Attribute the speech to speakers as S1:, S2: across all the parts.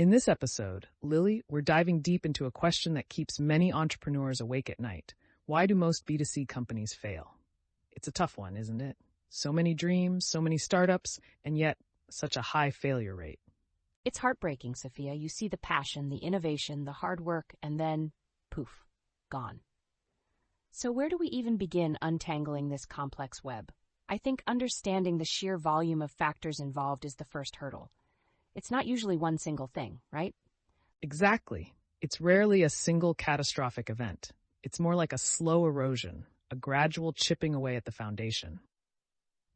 S1: In this episode, Lily, we're diving deep into a question that keeps many entrepreneurs awake at night. Why do most B2C companies fail? It's a tough one, isn't it? So many dreams, so many startups, and yet such a high failure rate.
S2: It's heartbreaking, Sophia. You see the passion, the innovation, the hard work, and then, poof, gone. So where do we even begin untangling this complex web? I think understanding the sheer volume of factors involved is the first hurdle. It's not usually one single thing, right?
S1: Exactly. It's rarely a single catastrophic event. It's more like a slow erosion, a gradual chipping away at the foundation.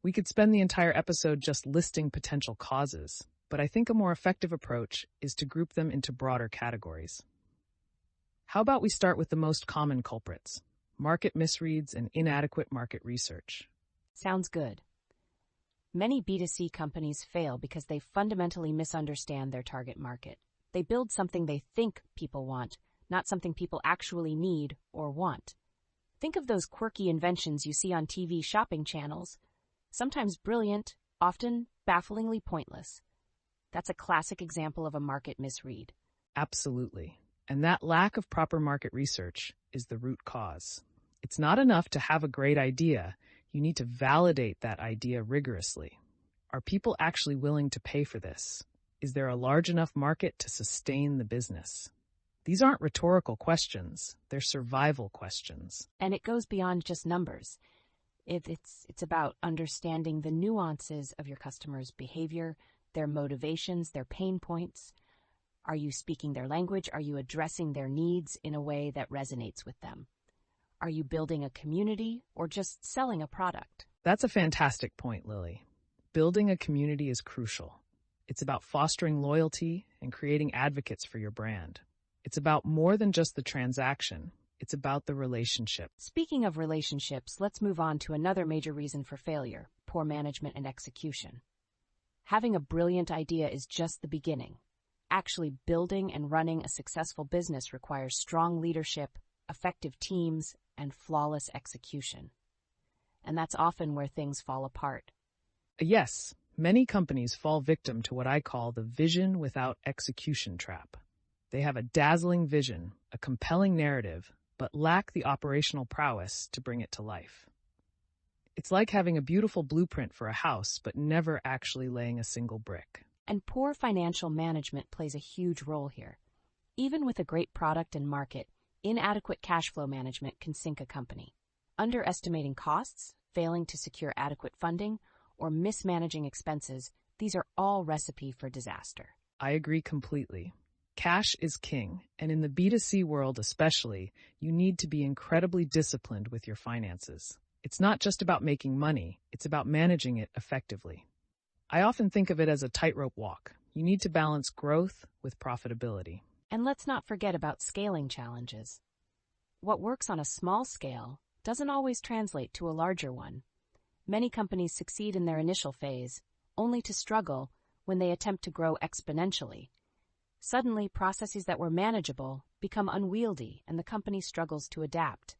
S1: We could spend the entire episode just listing potential causes, but I think a more effective approach is to group them into broader categories. How about we start with the most common culprits: market misreads and inadequate market research?
S2: Sounds good. Many B2C companies fail because they fundamentally misunderstand their target market. They build something they think people want, not something people actually need or want. Think of those quirky inventions you see on TV shopping channels. Sometimes brilliant, often bafflingly pointless. That's a classic example of a market misread.
S1: Absolutely. And that lack of proper market research is the root cause. It's not enough to have a great idea. You need to validate that idea rigorously. Are people actually willing to pay for this? Is there a large enough market to sustain the business? These aren't rhetorical questions. They're survival questions.
S2: And it goes beyond just numbers. It's about understanding the nuances of your customers' behavior, their motivations, their pain points. Are you speaking their language? Are you addressing their needs in a way that resonates with them? Are you building a community or just selling a product?
S1: That's a fantastic point, Lily. Building a community is crucial. It's about fostering loyalty and creating advocates for your brand. It's about more than just the transaction. It's about the relationship.
S2: Speaking of relationships, let's move on to another major reason for failure: poor management and execution. Having a brilliant idea is just the beginning. Actually building and running a successful business requires strong leadership, effective teams, and flawless execution. And that's often where things fall apart.
S1: Yes, many companies fall victim to what I call the vision without execution trap. They have a dazzling vision, a compelling narrative, but lack the operational prowess to bring it to life. It's like having a beautiful blueprint for a house, but never actually laying a single brick.
S2: And poor financial management plays a huge role here. Even with a great product and market, inadequate cash flow management can sink a company. Underestimating costs, failing to secure adequate funding, or mismanaging expenses, these are all recipe for disaster.
S1: I agree completely. Cash is king, and in the B2C world especially, you need to be incredibly disciplined with your finances. It's not just about making money, it's about managing it effectively. I often think of it as a tightrope walk. You need to balance growth with profitability.
S2: And let's not forget about scaling challenges. What works on a small scale doesn't always translate to a larger one. Many companies succeed in their initial phase, only to struggle when they attempt to grow exponentially. Suddenly, processes that were manageable become unwieldy, and the company struggles to adapt.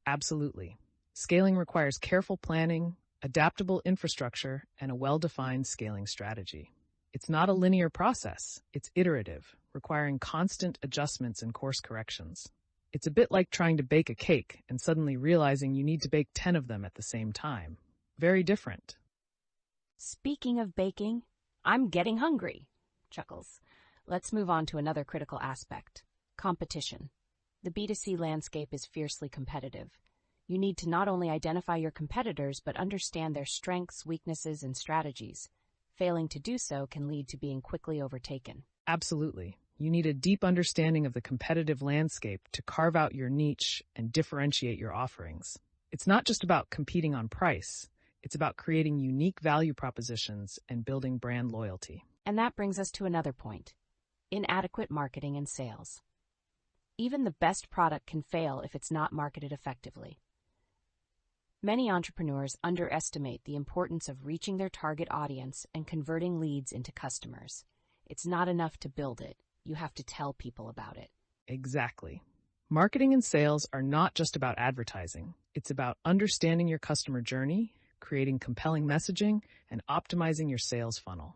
S1: Absolutely. Scaling requires careful planning, adaptable infrastructure, and a well-defined scaling strategy. It's not a linear process. It's iterative, requiring constant adjustments and course corrections. It's a bit like trying to bake a cake and suddenly realizing you need to bake 10 of them at the same time. Very different.
S2: Speaking of baking, I'm getting hungry. Chuckles. Let's move on to another critical aspect: competition. The B2C landscape is fiercely competitive. You need to not only identify your competitors, but understand their strengths, weaknesses, and strategies. Failing to do so can lead to being quickly overtaken.
S1: Absolutely. You need a deep understanding of the competitive landscape to carve out your niche and differentiate your offerings. It's not just about competing on price. It's about creating unique value propositions and building brand loyalty.
S2: And that brings us to another point: inadequate marketing and sales. Even the best product can fail if it's not marketed effectively. Many entrepreneurs underestimate the importance of reaching their target audience and converting leads into customers. It's not enough to build it. You have to tell people about it.
S1: Exactly. Marketing and sales are not just about advertising. It's about understanding your customer journey, creating compelling messaging, and optimizing your sales funnel.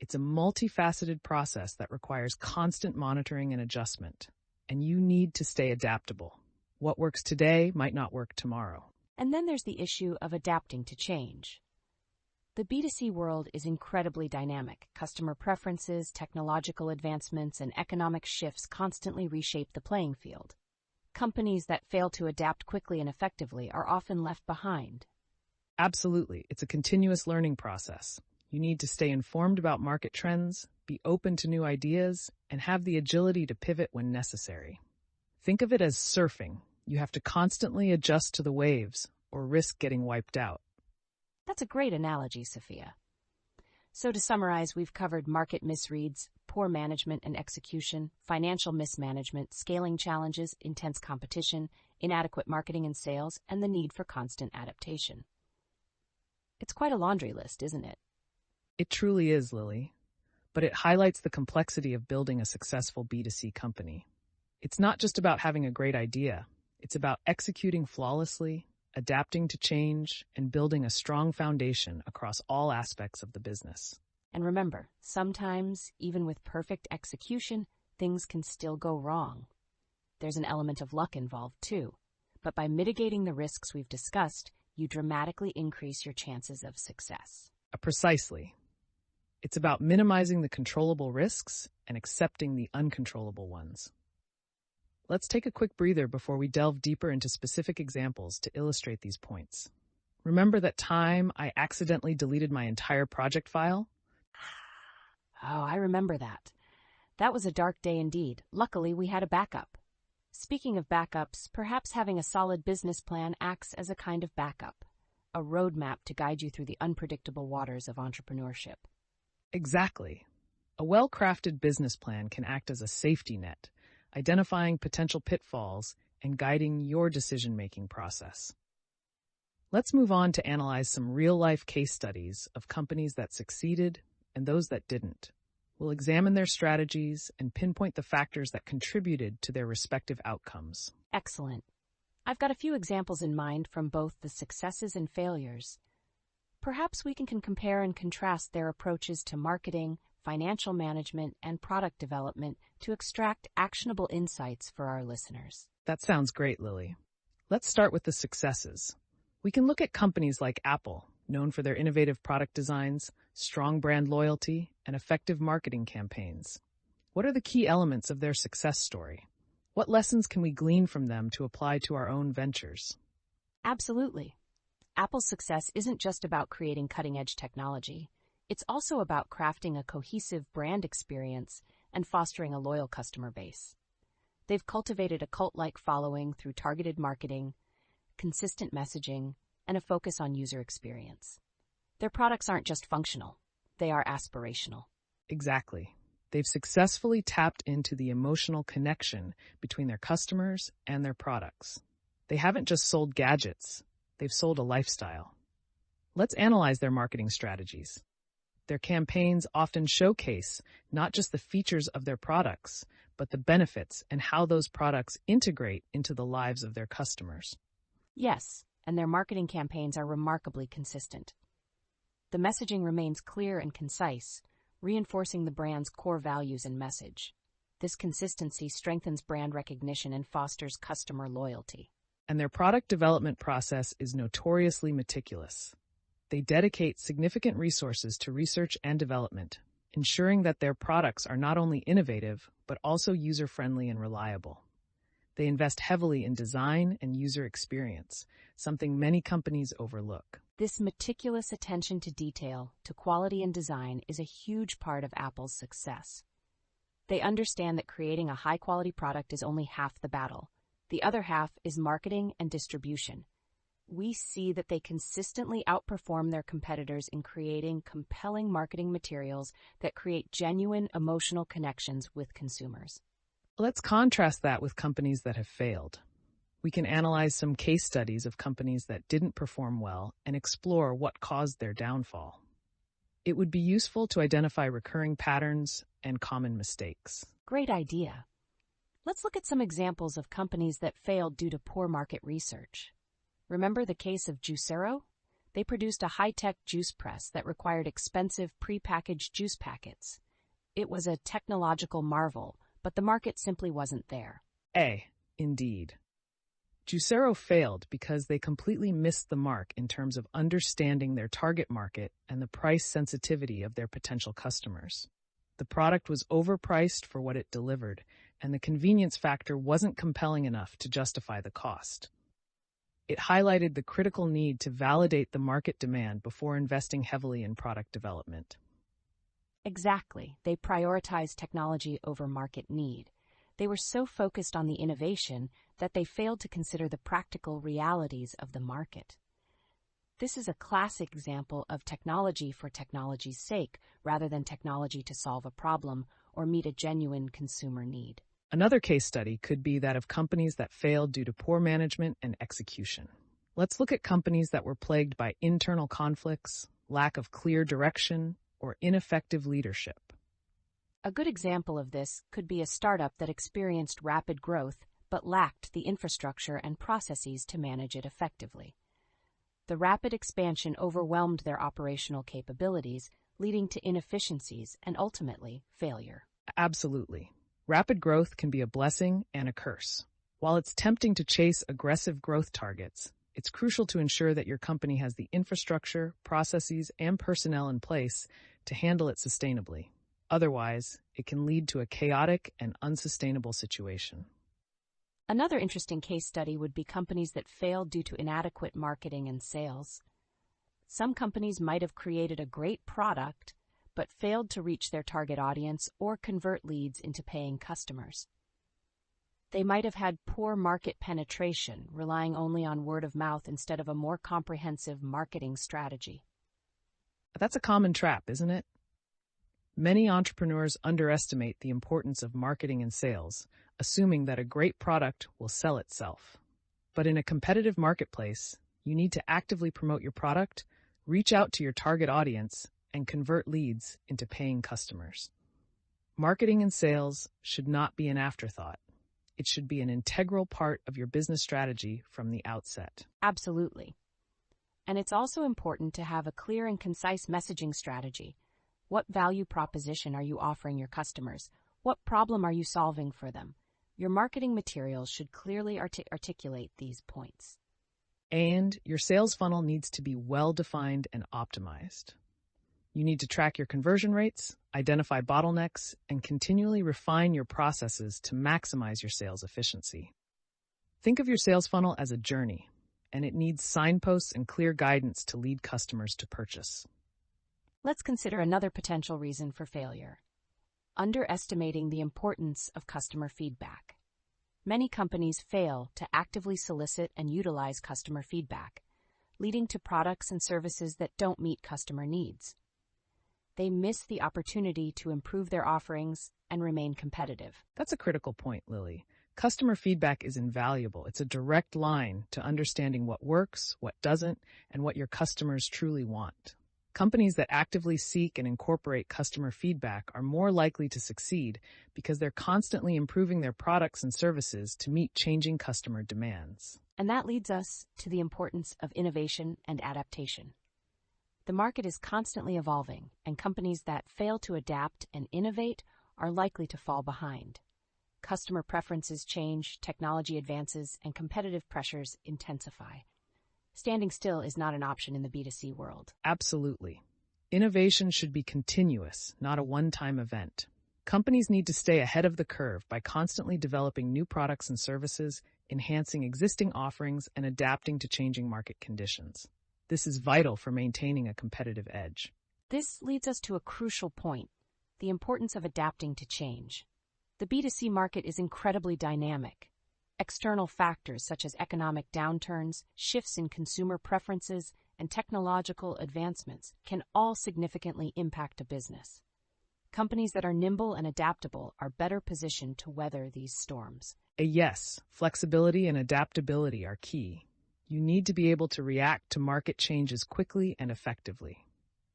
S1: It's a multifaceted process that requires constant monitoring and adjustment, and you need to stay adaptable. What works today might not work tomorrow.
S2: And then there's the issue of adapting to change. The B2C world is incredibly dynamic. Customer preferences, technological advancements, and economic shifts constantly reshape the playing field. Companies that fail to adapt quickly and effectively are often left behind.
S1: Absolutely. It's a continuous learning process. You need to stay informed about market trends, be open to new ideas, and have the agility to pivot when necessary. Think of it as surfing. You have to constantly adjust to the waves or risk getting wiped out.
S2: That's a great analogy, Sophia. So to summarize, we've covered market misreads, poor management and execution, financial mismanagement, scaling challenges, intense competition, inadequate marketing and sales, and the need for constant adaptation. It's quite a laundry list, isn't it?
S1: It truly is, Lily, but it highlights the complexity of building a successful B2C company. It's not just about having a great idea. It's about executing flawlessly, adapting to change, and building a strong foundation across all aspects of the business.
S2: And remember, sometimes, even with perfect execution, things can still go wrong. There's an element of luck involved, too. But by mitigating the risks we've discussed, you dramatically increase your chances of success.
S1: Precisely. It's about minimizing the controllable risks and accepting the uncontrollable ones. Let's take a quick breather before we delve deeper into specific examples to illustrate these points. Remember that time I accidentally deleted my entire project file?
S2: Oh, I remember that. That was a dark day indeed. Luckily, we had a backup. Speaking of backups, perhaps having a solid business plan acts as a kind of backup, a roadmap to guide you through the unpredictable waters of entrepreneurship.
S1: Exactly. A well-crafted business plan can act as a safety net, identifying potential pitfalls and guiding your decision-making process. Let's move on to analyze some real-life case studies of companies that succeeded and those that didn't. We'll examine their strategies and pinpoint the factors that contributed to their respective outcomes.
S2: Excellent. I've got a few examples in mind from both the successes and failures. Perhaps we can compare and contrast their approaches to marketing, financial management, and product development to extract actionable insights for our listeners.
S1: That sounds great, Lily. Let's start with the successes. We can look at companies like Apple, known for their innovative product designs, strong brand loyalty, and effective marketing campaigns. What are the key elements of their success story? What lessons can we glean from them to apply to our own ventures?
S2: Absolutely. Apple's success isn't just about creating cutting-edge technology. It's also about crafting a cohesive brand experience and fostering a loyal customer base. They've cultivated a cult-like following through targeted marketing, consistent messaging, and a focus on user experience. Their products aren't just functional, they are aspirational.
S1: Exactly. They've successfully tapped into the emotional connection between their customers and their products. They haven't just sold gadgets, they've sold a lifestyle. Let's analyze their marketing strategies. Their campaigns often showcase not just the features of their products, but the benefits and how those products integrate into the lives of their customers.
S2: Yes, and their marketing campaigns are remarkably consistent. The messaging remains clear and concise, reinforcing the brand's core values and message. This consistency strengthens brand recognition and fosters customer loyalty.
S1: And their product development process is notoriously meticulous. They dedicate significant resources to research and development, ensuring that their products are not only innovative, but also user-friendly and reliable. They invest heavily in design and user experience, something many companies overlook.
S2: This meticulous attention to detail, to quality and design, is a huge part of Apple's success. They understand that creating a high-quality product is only half the battle. The other half is marketing and distribution. We see that they consistently outperform their competitors in creating compelling marketing materials that create genuine emotional connections with consumers.
S1: Let's contrast that with companies that have failed. We can analyze some case studies of companies that didn't perform well and explore what caused their downfall. It would be useful to identify recurring patterns and common mistakes.
S2: Great idea. Let's look at some examples of companies that failed due to poor market research. Remember the case of Juicero? They produced a high-tech juice press that required expensive prepackaged juice packets. It was a technological marvel, but the market simply wasn't there.
S1: Indeed. Juicero failed because they completely missed the mark in terms of understanding their target market and the price sensitivity of their potential customers. The product was overpriced for what it delivered, and the convenience factor wasn't compelling enough to justify the cost. It highlighted the critical need to validate the market demand before investing heavily in product development.
S2: Exactly. They prioritized technology over market need. They were so focused on the innovation that they failed to consider the practical realities of the market. This is a classic example of technology for technology's sake, rather than technology to solve a problem or meet a genuine consumer need.
S1: Another case study could be that of companies that failed due to poor management and execution. Let's look at companies that were plagued by internal conflicts, lack of clear direction, or ineffective leadership.
S2: A good example of this could be a startup that experienced rapid growth but lacked the infrastructure and processes to manage it effectively. The rapid expansion overwhelmed their operational capabilities, leading to inefficiencies and ultimately failure.
S1: Absolutely. Rapid growth can be a blessing and a curse. While it's tempting to chase aggressive growth targets, it's crucial to ensure that your company has the infrastructure, processes, and personnel in place to handle it sustainably. Otherwise, it can lead to a chaotic and unsustainable situation.
S2: Another interesting case study would be companies that failed due to inadequate marketing and sales. Some companies might have created a great product, but failed to reach their target audience or convert leads into paying customers. They might have had poor market penetration, relying only on word of mouth instead of a more comprehensive marketing strategy.
S1: That's a common trap, isn't it? Many entrepreneurs underestimate the importance of marketing and sales, assuming that a great product will sell itself. But in a competitive marketplace, you need to actively promote your product, reach out to your target audience, and convert leads into paying customers. Marketing and sales should not be an afterthought. It should be an integral part of your business strategy from the outset.
S2: Absolutely. And it's also important to have a clear and concise messaging strategy. What value proposition are you offering your customers? What problem are you solving for them? Your marketing materials should clearly articulate these points.
S1: And your sales funnel needs to be well-defined and optimized. You need to track your conversion rates, identify bottlenecks, and continually refine your processes to maximize your sales efficiency. Think of your sales funnel as a journey, and it needs signposts and clear guidance to lead customers to purchase.
S2: Let's consider another potential reason for failure: underestimating the importance of customer feedback. Many companies fail to actively solicit and utilize customer feedback, leading to products and services that don't meet customer needs. They miss the opportunity to improve their offerings and remain competitive.
S1: That's a critical point, Lily. Customer feedback is invaluable. It's a direct line to understanding what works, what doesn't, and what your customers truly want. Companies that actively seek and incorporate customer feedback are more likely to succeed because they're constantly improving their products and services to meet changing customer demands.
S2: And that leads us to the importance of innovation and adaptation. The market is constantly evolving, and companies that fail to adapt and innovate are likely to fall behind. Customer preferences change, technology advances, and competitive pressures intensify. Standing still is not an option in the B2C world.
S1: Absolutely. Innovation should be continuous, not a one-time event. Companies need to stay ahead of the curve by constantly developing new products and services, enhancing existing offerings, and adapting to changing market conditions. This is vital for maintaining a competitive edge.
S2: This leads us to a crucial point: the importance of adapting to change. The B2C market is incredibly dynamic. External factors such as economic downturns, shifts in consumer preferences, and technological advancements can all significantly impact a business. Companies that are nimble and adaptable are better positioned to weather these storms.
S1: Yes, flexibility and adaptability are key. You need to be able to react to market changes quickly and effectively.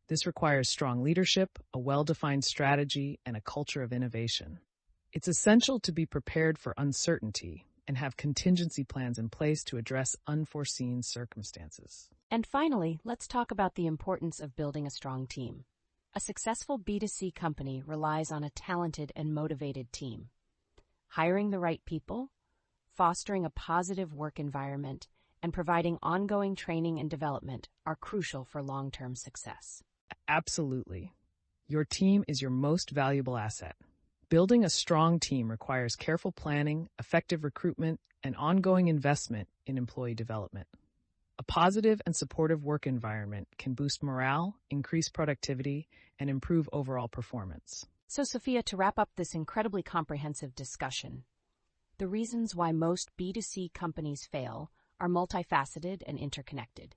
S1: This requires strong leadership, a well-defined strategy, and a culture of innovation. It's essential to be prepared for uncertainty and have contingency plans in place to address unforeseen circumstances.
S2: And finally, let's talk about the importance of building a strong team. A successful B2C company relies on a talented and motivated team. Hiring the right people, fostering a positive work environment, and providing ongoing training and development are crucial for long-term success.
S1: Absolutely. Your team is your most valuable asset. Building a strong team requires careful planning, effective recruitment, and ongoing investment in employee development. A positive and supportive work environment can boost morale, increase productivity, and improve overall performance.
S2: So, Sophia, to wrap up this incredibly comprehensive discussion, the reasons why most B2C companies fail are multifaceted and interconnected.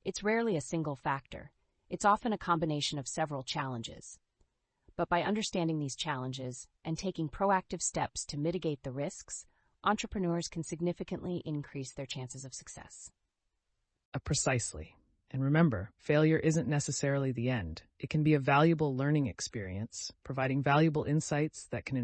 S2: It's rarely a single factor. It's often a combination of several challenges. But by understanding these challenges and taking proactive steps to mitigate the risks, entrepreneurs can significantly increase their chances of success.
S1: Precisely. And remember, failure isn't necessarily the end. It can be a valuable learning experience, providing valuable insights that can